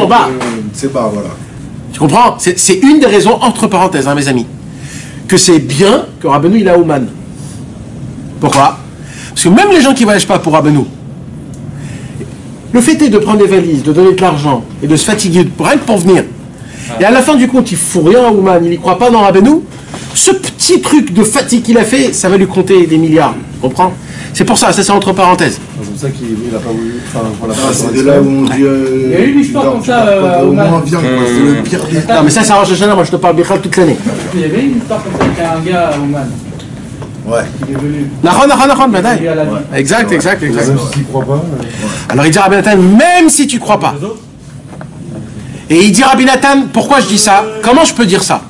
A: bas.
G: C'est bas, voilà.
A: Tu comprends? C'est une des raisons, entre parenthèses, hein, mes amis, que c'est bien que Rabbeinu il a Ouman. Pourquoi? Parce que même les gens qui ne voyagent pas pour Rabbeinu, le fait est de prendre des valises, de donner de l'argent et de se fatiguer pour rien que pour venir. Et à la fin du compte, il ne fout rien à Ouman, il n'y croit pas dans Rabbeinu. Ce petit truc de fatigue qu'il a fait, ça va lui compter des milliards. Tu comprends? C'est pour ça, ça c'est entre parenthèses.
G: C'est pour ça qu'il n'a pas voulu. Enfin, voilà,
D: C'est de là où on dit.
B: Il y a eu une histoire comme ça
G: au
B: au
G: moins
B: Oman.
G: viande, quoi. C'est le pire des.
A: Non mais ça c'est Rosh Hashanah, moi je te parle Bichal toute l'année.
B: Il y avait une histoire comme ça avec un gars au Oman.
G: Ouais.
B: Il est venu.
A: Nahon,
B: Il
A: badaï.
B: a la vie.
A: Exact.
G: Même s'il croit pas.
A: Alors il dit Rabbi Nathan, même si tu crois pas. Et il dit Rabbi Nathan, pourquoi je dis ça? Comment je peux dire ça?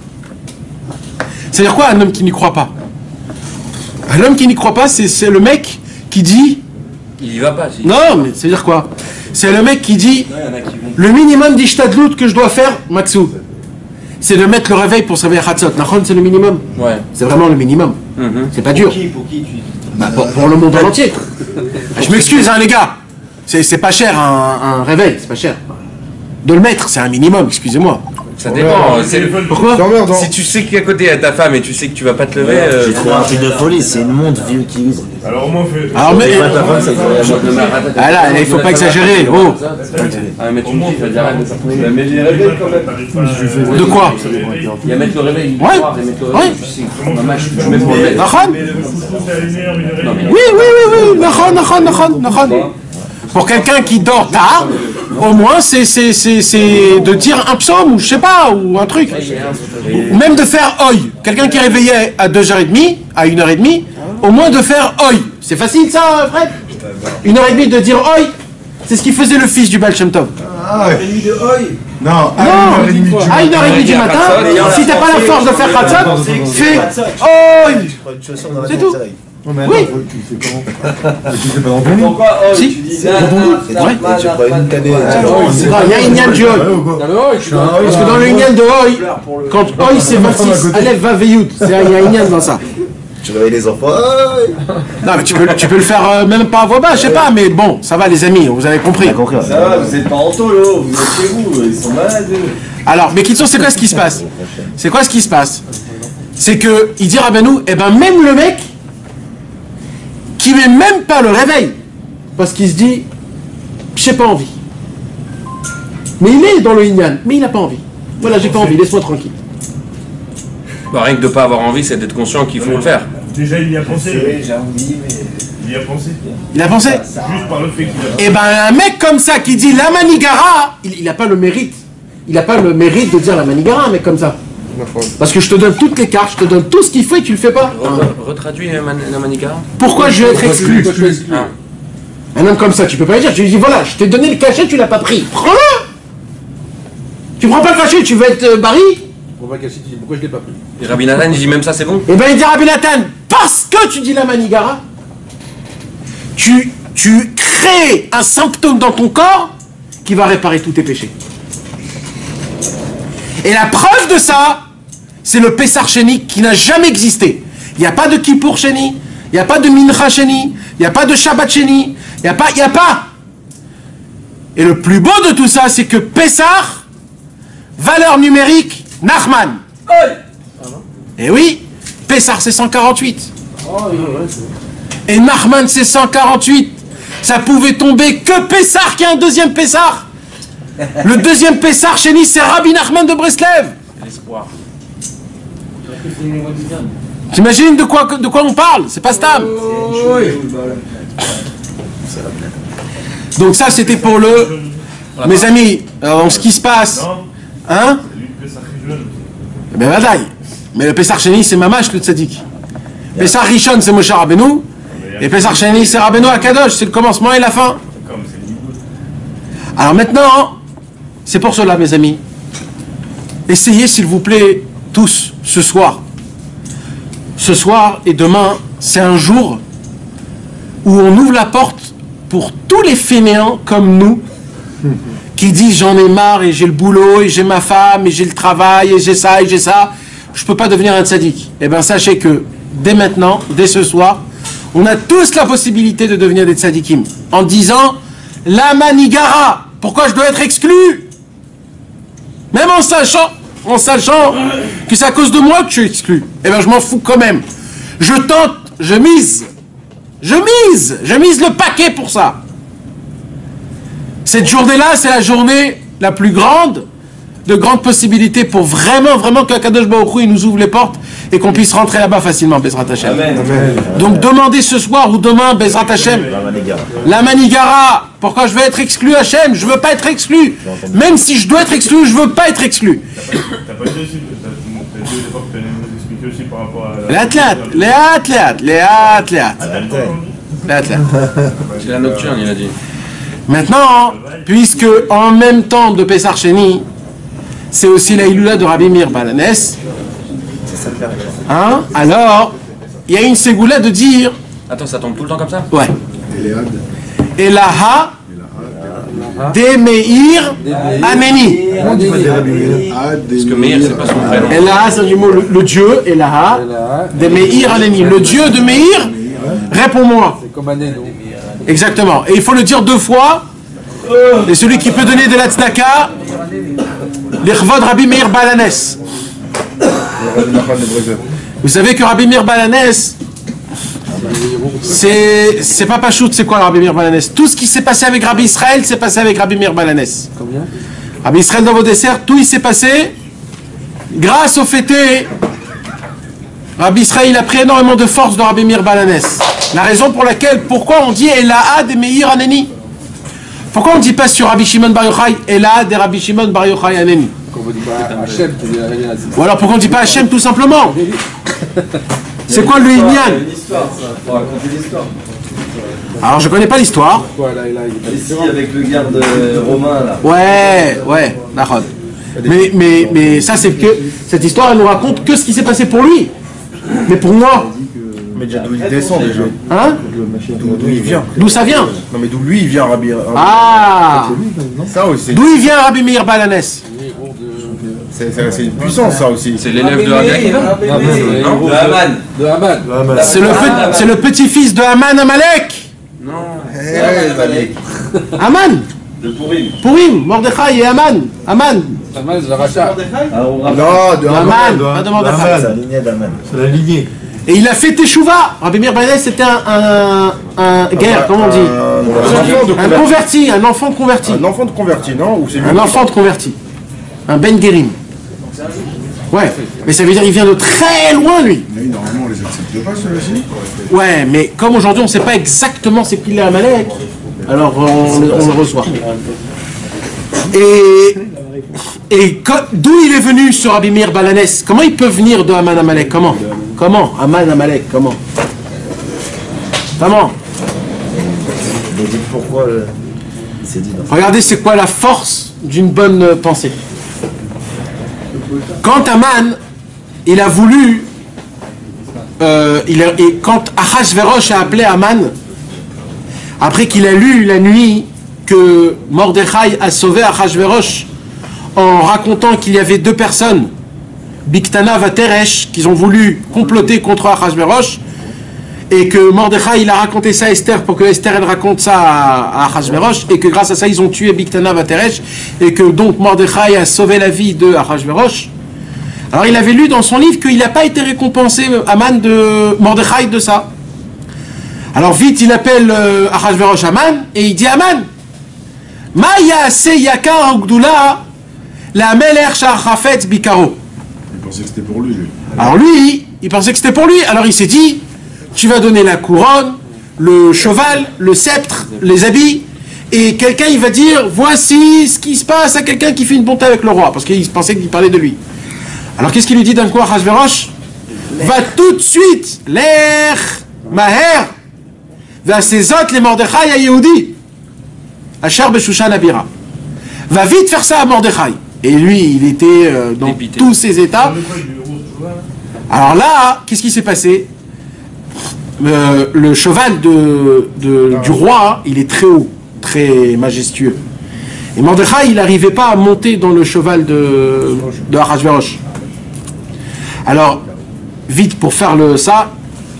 A: C'est-à-dire quoi un homme qui n'y croit pas? Un homme qui n'y croit pas, c'est le mec qui dit...
C: Il y va pas, si.
A: Non, mais c'est-à-dire quoi? C'est le mec qui dit,
C: Non, il y en a qui vont.
A: le minimum d'ishtadlout que je dois faire, Maxou, c'est de mettre le réveil pour se réveiller à Chatzot. Nahon, c'est le minimum.
C: Ouais.
A: C'est vraiment le minimum. C'est pas dur.
F: Pour qui tu...
A: Bah, pour le monde en entier. Je m'excuse, hein, les gars. C'est pas cher un réveil, c'est pas cher. De le mettre, c'est un minimum, excusez-moi.
C: Ça dépend.
A: Pourquoi?
C: Si tu sais qu'à côté il y a ta femme et tu sais que tu vas pas te lever.
F: J'ai trouvé un truc de folie, c'est une montre vieux qui use.
E: Alors au moins, fait.
A: Alors, mais.
F: Pas ta femme, ça
A: Ah là, il faut pas exagérer. Oh.
C: Ah, mais tu me dis, tu vas dire, arrête de s'appeler. Mais les réveils quand même.
A: De quoi?
C: Il y a mettre le réveil.
A: Ouais.
C: Mettre le réveil, tu sais. Maman, je mets pour le réveil.
A: Nahon?
E: Mais le foot, c'est à 1h, 1h30.
A: Oui. Nahon. Pour quelqu'un qui dort tard, au moins c'est de dire un psaume ou je sais pas, ou un truc. Ou même de faire oi. Quelqu'un qui est réveillé à 2h30, à 1h30, au moins de faire oi. C'est facile ça, Fred? 1h30 de dire oi. C'est ce qu'il faisait le fils du Baal Shem Tov.
G: Non,
A: Non,
G: à 1h30
A: à 1h30 du matin, si t'as pas la force de faire Khatzot, fais oi. C'est tout.
G: Non, mais
A: Oui.
G: attends, tu le fais comment? Tu le fais pas dans ton lit?
C: Pourquoi
A: Si.
F: Et tu prends une canette.
A: Non, il y a une Inyan du oi. Parce que dans le Inyan de oi, quand oi c'est 26, Aleph va veyout. Il y a un Inyan dans ça.
F: Tu réveilles les enfants.
A: Non, mais tu peux le faire même pas à voix basse, je sais pas, mais bon, ça va les amis, vous avez compris.
F: T'as compris, ouais.
H: Ça va, vous êtes pas en tolo, vous êtes chez vous, ils sont malades.
A: Alors, mais Kitson, c'est quoi ce qui se passe? C'est quoi ce qui se passe? C'est que, il dit Rabbeinu, eh ben même le mec, qui met même pas le réveil, parce qu'il se dit, j'ai pas envie. Mais il est dans le Inyan, mais il n'a pas envie. Voilà, j'ai pas envie, laisse-moi tranquille.
C: Bah, rien que de pas avoir envie, c'est d'être conscient qu'il faut le faire.
E: Déjà, il y a pensé.
H: J'ai envie, mais.
E: Il y a pensé.
A: Il a pensé?
E: Juste par le fait qu'il a.
A: Eh ben un mec comme ça qui dit la manigara, il n'a pas le mérite. Il n'a pas le mérite de dire la manigara, un mec comme ça. Parce que je te donne toutes les cartes, je te donne tout ce qu'il faut et tu le fais pas.
C: Retraduis la manica.
A: Pourquoi je vais être exclu?
C: Ah.
A: Un homme comme ça, tu peux pas lui dire. Tu lui dis voilà, je t'ai donné le cachet, tu l'as pas pris. Prends-le. Tu prends pas le cachet, tu veux être barry?
B: Pourquoi je l'ai pas pris?
C: Et Rabbi Nathan, il dit même ça, c'est bon.
A: Eh ben il dit Rabbi Nathan, parce que tu dis la manigara, tu crées un symptôme dans ton corps qui va réparer tous tes péchés. Et la preuve de ça, c'est le Pessar Sheni qui n'a jamais existé. Il n'y a pas de Kippour Sheni, il n'y a pas de Mincha Sheni, il n'y a pas de Shabbat Sheni, il n'y a pas. Et le plus beau de tout ça, c'est que Pessar, valeur numérique, Nachman. Et oui, Pessar c'est 148. Et Nachman c'est 148. Ça pouvait tomber que Pessar qui a un deuxième Pessar. Le deuxième Pessar chez Nice, c'est Rabbi Nachman de Breslev.
C: L'espoir.
A: T'imagines de quoi on parle? C'est pas Stam. Donc ça c'était pour le... Mes amis, alors, ce qui se passe... Hein? Ben badaï. Mais le Pessar Sheni c'est Mamash le Tzadik. Pessar Rishon c'est Moshe Rabbeinu. Et Pessar Sheni c'est Rabbeinu Akadosh, c'est le commencement et la fin. Alors maintenant, c'est pour cela mes amis. Essayez s'il vous plaît tous ce soir. Ce soir et demain, c'est un jour où on ouvre la porte pour tous les fainéants comme nous qui disent j'en ai marre et j'ai le boulot et j'ai ma femme et j'ai le travail et j'ai ça, je peux pas devenir un tzaddik. Eh bien sachez que dès maintenant, dès ce soir, on a tous la possibilité de devenir des tzaddikim en disant la manigara, pourquoi je dois être exclu? Même en sachant que c'est à cause de moi que je suis exclu. Eh bien je m'en fous quand même. Je tente, je mise le paquet pour ça. Cette journée-là, c'est la journée la plus grande de grandes possibilités pour vraiment qu'Akadosh Baruch Hu, il nous ouvre les portes et qu'on puisse rentrer là-bas facilement, Bezrat Hashem. Donc demandez ce soir ou demain, Bezrat Hashem, la Manigara. Pourquoi je veux être exclu, Hashem? Je veux pas être exclu. Même si je dois être exclu, je veux pas être exclu.
E: T'as pas dit aussi, t'as dit au départ que t'allais nous expliquer aussi par rapport à
C: C'est la nocturne, il a dit.
A: Maintenant, puisque en même temps de Pessar Sheni, c'est aussi la Iloula de Rabbi Meir Balanès, hein, alors, il y a une ségoula de dire...
C: Attends, ça tombe tout le temps comme ça?
A: Ouais. Elaha de Meir Aneni.
C: Parce que Meir, c'est pas son prénom.
A: Elaha, c'est du mot le Dieu, Elaha de Meir Aneni. Le Dieu de Meir, réponds-moi.
B: C'est comme Anéno.
A: Exactement. Et il faut le dire 2 fois. Et celui qui peut donner de la tzedaka, l'Ichvod Rabbi Meir Balanès. Vous savez que Rabbi Meir Balanès, c'est pas Pachout, c'est quoi le Rabbi Meir Balanès? Tout ce qui s'est passé avec Rabbi Israël s'est passé avec Rabbi Meir Balanès.
B: Combien?
A: Rabbi Israël dans vos desserts, tout il s'est passé grâce au fêté. Rabbi Israël a pris énormément de force de Rabbi Meir Balanès. La raison pour laquelle, pourquoi on dit Elaha de Meir Aneni? Pourquoi on ne dit pas sur Rabbi Shimon Bar Yochai Elaha de Rabbi Shimon Bar Yochai Aneni?
B: Hachem,
A: Ou alors pourquoi on ne dit pas Hachem tout simplement? C'est quoi le Inyan?
H: Une histoire, ça. Faut raconter l'histoire.
A: Alors je connais pas l'histoire.
B: quoi là, il est
H: Ici, avec le garde romain, là.
A: Ouais, d'accord. Mais ça c'est que cette histoire elle nous raconte que ce qui s'est passé pour lui. Mais pour moi,
G: Mais déjà d'où il descend déjà.
A: hein?
G: D'où il vient.
A: D'où ça vient?
G: Non mais d'où lui il vient, Rabbi.
A: Ah!
G: Ça aussi.
A: D'où il vient Rabbi Meir Balanès?
G: C'est une puissance ça aussi.
C: C'est l'élève de Haggai qui va?
H: De Haman.
B: de Haman.
A: C'est le petit-fils de Haman Amalek. Haman,
H: De Pourim.
A: Purim, Mordechai et Haman. Haman,
B: Haman, c'est le rachat.
G: Non, de
A: Haman, pas de Mordechai.
F: C'est la lignée d'Aman.
G: C'est la lignée.
A: Et il a fait Teshuvah. Rabbi Meir Balanès c'était un guerre, comment on dit? Un converti, un enfant converti.
G: Un enfant de converti, non? Ou c'est lui?
A: Un enfant de converti. Un Ben Gerim. Ouais, mais ça veut dire qu'il vient de très loin, lui.
D: Oui, normalement, on les accepte pas, ceux-là-ci.
A: Ouais, mais comme aujourd'hui on ne sait pas exactement c'est qui est Amalek, alors on le reçoit. Et d'où il est venu ce Rabbi Meir Balanès? Comment il peut venir de Haman Amalek? Comment? Haman Amalek, comment?
F: Mais dites pourquoi il s'est dit dans
A: Regardez c'est quoi la force d'une bonne pensée. Quand Haman, il a voulu, quand Achashverosh a appelé Haman, après qu'il a lu la nuit que Mordechai a sauvé Achashverosh en racontant qu'il y avait 2 personnes, Bigtana Vateresh, qui ont voulu comploter contre Achashverosh, et que Mordechai il a raconté ça à Esther pour que Esther elle raconte ça à Achashverosh, et que grâce à ça ils ont tué Bigtana Vateresh, et que donc Mordechai a sauvé la vie de Achashverosh. Alors il avait lu dans son livre qu'il n'a pas été récompensé, Haman de Mordechai, de ça. Alors vite il appelle Achashverosh Haman et il dit Haman, Maya se yakar ogdula la meler shachafetz bikaro.
D: Il pensait que c'était pour lui.
A: Alors lui, il pensait que c'était pour lui. Alors il s'est dit, tu vas donner la couronne, le cheval, le sceptre, les habits, et quelqu'un il va dire, voici ce qui se passe à quelqu'un qui fait une bonté avec le roi, parce qu'il pensait qu'il parlait de lui. Alors qu'est-ce qu'il lui dit d'un coup à Achashverosh? Va tout de suite, l'air, maher, va ses autres les Mordechai à Yehudi, Asher Beshushan Abira. Va vite faire ça à Mordechai. Et lui, il était dans
C: Dépité.
A: tous ses états. Alors là, qu'est-ce qui s'est passé? Le cheval du roi, il est très haut, très majestueux. Et Mordechai, il n'arrivait pas à monter dans le cheval de Achashverosh. Alors, vite pour faire ça,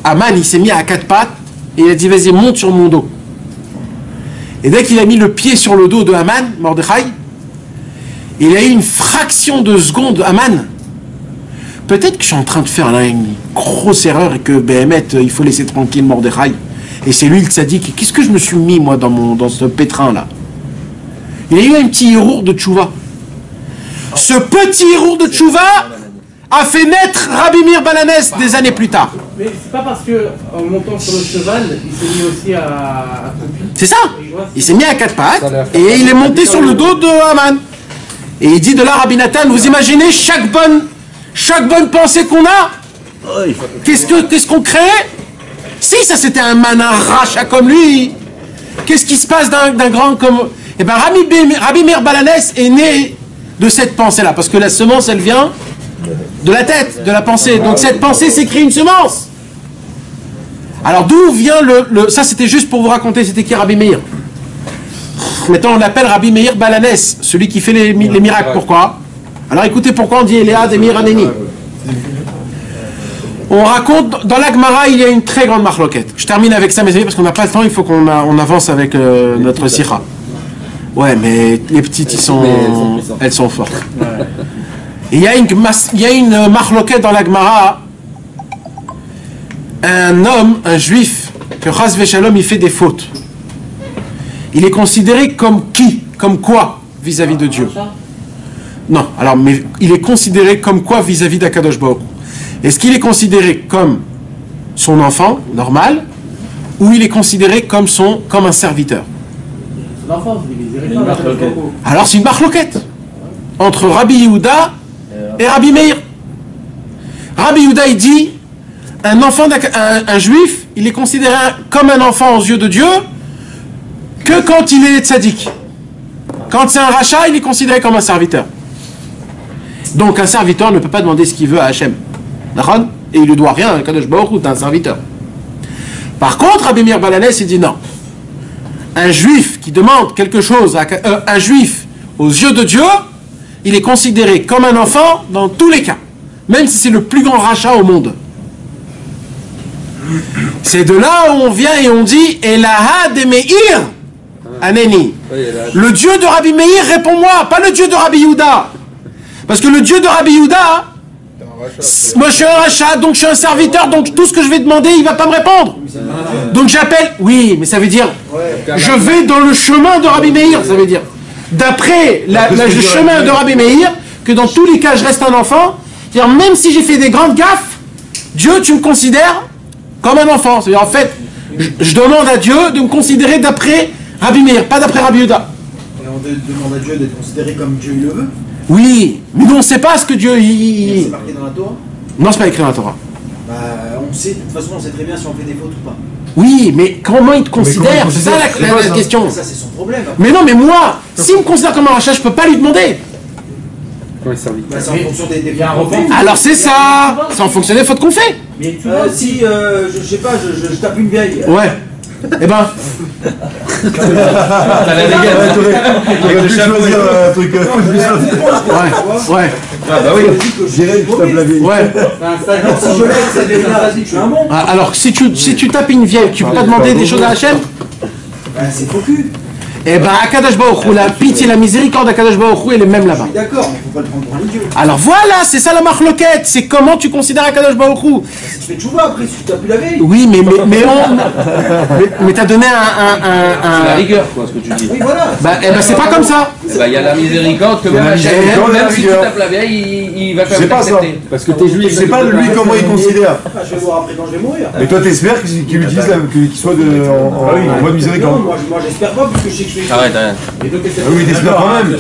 A: Haman, il s'est mis à 4 pattes et il a dit, vas-y, monte sur mon dos. Et dès qu'il a mis le pied sur le dos de Haman, Mordechai, il a eu une fraction de seconde, Haman. Peut-être que je suis en train de faire là une grosse erreur et que Béhémet, il faut laisser tranquille Mordechai. Et c'est lui le tzaddik. Qu'est-ce que je me suis mis, moi, dans ce pétrin là? Il a eu un petit héros de tchouva. Ce petit Hirour de Tchouva a fait naître Rabbi Meir Balanès des années plus tard.
I: Mais c'est pas parce que en montant sur le cheval, il s'est mis aussi à couper.
A: C'est ça. Il s'est mis à quatre pattes et il est monté sur le dos de Haman. Et il dit de là, Rabbi Nathan, vous imaginez chaque bonne pensée qu'on a, qu'est-ce qu'on crée? Si ça c'était un man, un rachat comme lui, qu'est-ce qui se passe d'un grand comme... Eh bien Rabbi Meir Balanès est né de cette pensée-là, parce que la semence elle vient de la tête, de la pensée. Donc cette pensée s'écrit une semence. Alors d'où vient ça c'était juste pour vous raconter c'était qui Rabbi Meir. Maintenant on l'appelle Rabbi Meir Balanès, celui qui fait les miracles. Pourquoi? Alors écoutez pourquoi on dit Eléa Demir Aneni. On raconte, dans la Gemara il y a une très grande marloquette. Je termine avec ça mes amis parce qu'on n'a pas le temps, il faut qu'on avance avec notre sira. Ouais mais les petites elles sont fortes. Il y a une marloquette dans la Gemara. Un juif, que Chas Veshalom il fait des fautes. Il est considéré comme qui? Comme quoi vis-à-vis de Dieu? Non, alors, mais il est considéré comme quoi vis-à-vis d'Akadosh Baruch Hu? Est-ce qu'il est considéré comme son enfant, normal, ou il est considéré comme un serviteur?
I: Son enfant,
A: alors c'est une marloquette entre Rabbi Yehuda et Rabbi Meir. Rabbi Yehuda il dit un juif, il est considéré comme un enfant aux yeux de Dieu que quand il est tzaddik. Quand c'est un rachat, il est considéré comme un serviteur. Donc un serviteur ne peut pas demander ce qu'il veut à Hachem. Et il ne doit rien à Kadosh Baruch Hu, t'es un serviteur. Par contre, Rabbi Meir Balanès, il dit non. Un juif qui demande quelque chose, un juif aux yeux de Dieu, il est considéré comme un enfant dans tous les cas. Même si c'est le plus grand rachat au monde. C'est de là où on vient et on dit Elaha de Meir Aneni. Le Dieu de Rabbi Meir, réponds-moi, pas le Dieu de Rabbi Yehuda. Parce que le Dieu de Rabbi Yehuda, moi je suis un rachat, donc je suis un serviteur, donc tout ce que je vais demander, il ne va pas me répondre. Donc j'appelle, oui, mais ça veut dire, je vais dans le chemin de Rabbi Meir, ça veut dire, d'après le chemin de Rabbi Meir, que dans tous les cas je reste un enfant, c'est-à-dire même si j'ai fait des grandes gaffes, Dieu tu me considères comme un enfant. C'est-à-dire en fait, je demande à Dieu de me considérer d'après Rabbi Meir, pas d'après Rabbi Yehuda.
F: Et on demande à Dieu d'être considéré comme Dieu le veut.
A: Oui, mais nous on ne sait pas ce que Dieu...
F: C'est marqué dans la Torah?
A: Non, c'est pas écrit dans la Torah.
F: Bah, on sait, de toute façon, on sait très bien si on fait des fautes ou pas.
A: Oui, mais comment il te considère? C'est ça la question.
F: Ça, c'est son problème.
A: Mais non, mais moi, s'il me considère comme un rachat, je peux pas lui demander.
F: Bah, c'est en fonction des fautes.
A: Alors c'est ça. C'est en fonction des fautes qu'on fait.
I: Mais tu vois,
F: si, je sais pas, je tape une vieille.
A: Ouais. Eh ben...
C: T'as la dégaine.
D: T'aurais pu choisir un truc.
A: Ouais.
C: Ah bah oui.
F: J'irai, je tape la vieille.
A: Ouais.
F: Alors, si je l'aide, ça devient vas-y, je suis un bon.
A: Alors si tu tapes une vieille, tu peux pas demander des choses à Hachem?
F: Bah, c'est faux cul.
A: Eh ben, Akadosh Baruch Hu, la pitié, la miséricorde d'Akadosh Baruch Hu, elle est même là-bas.
F: Je suis d'accord, mais faut pas le prendre pour un idiot.
A: Alors voilà, c'est ça la marloquette, c'est comment tu considères Akadosh Baruch Hu.
F: Ça se fait tchouva après, si tu tapes plus la veille.
A: Oui, mais t'as donné
C: C'est la rigueur, quoi, ce que tu dis.
F: Oui, voilà.
A: Bah, eh ben, c'est pas comme ça.
C: Bah, il y a la miséricorde que même si tu tapes la vieille, il va quand même t'accepter.
J: Parce que t'es juif.
D: Je sais pas lui comment il considère.
F: Ah, je vais voir après quand je vais mourir.
D: Mais toi t'espères qu'il utilise qu'il soit en mode miséricorde.
F: Non, moi j'espère pas, parce que je sais que je suis.
C: Arrête, arrête.
D: Ah oui, t'espères quand même.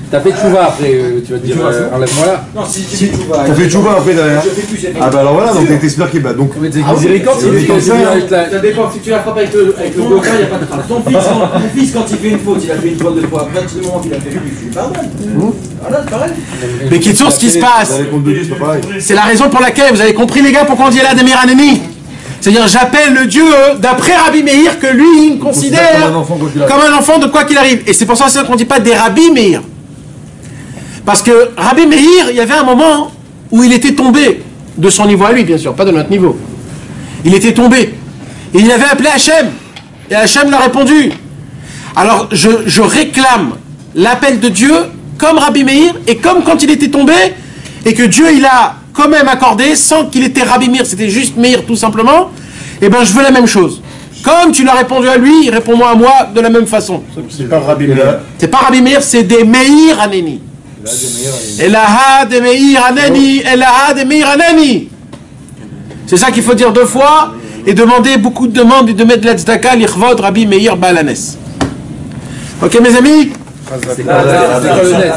J: T'as fait tchouva après, tu vas te dire, enlève-moi là.
F: Non, si tu fais tchouva.
D: T'as fait tchouva après derrière.
F: Je fais plus cette
D: Ah bah alors voilà, donc t'espères qu'il bat. Donc
J: Miséricorde, c'est
D: comme ça.
F: Ça dépend, si tu la frappes avec le goka, il n'y a pas de trace. Ton fils, quand il fait une faute, il a fait une faute de fois. Après, du moment qu'il a fait plus, tu lui pardonnes. Voilà, c'est pareil.
A: Mais qui ce qui se passe?
D: Ça répond de Dieu, c'est pas pareil.
A: C'est la raison pour laquelle, vous avez compris les gars, pourquoi on dit là des Miranemi? C'est-à-dire, j'appelle le Dieu d'après Rabbi Meir que lui, il me considère comme un enfant de quoi qu'il arrive. Et c'est pour ça qu'on ne dit pas des Rabbi Meir. Parce que Rabbi Meir, il y avait un moment où il était tombé de son niveau à lui, bien sûr, pas de notre niveau. Il était tombé. Et il avait appelé Hachem. Et Hachem l'a répondu. Alors, je réclame l'appel de Dieu comme Rabbi Meir et comme quand il était tombé et que Dieu, il a quand même accordé sans qu'il était Rabbi Meir, c'était juste Meir tout simplement. Et ben, je veux la même chose. Comme tu l'as répondu à lui, réponds-moi à moi de la même façon.
D: C'est pas Rabbi Meir.
A: C'est pas Rabbi Meir, c'est des Meir Aneni. Elaha de Meir Hanani, Elaha de Meir Hanani. C'est ça qu'il faut dire 2 fois et demander beaucoup de demandes et de mettre l'Etzdaka, l'Ichvod, Rabbi Meir Balanes. Ok mes amis?
C: C'est quoi le net?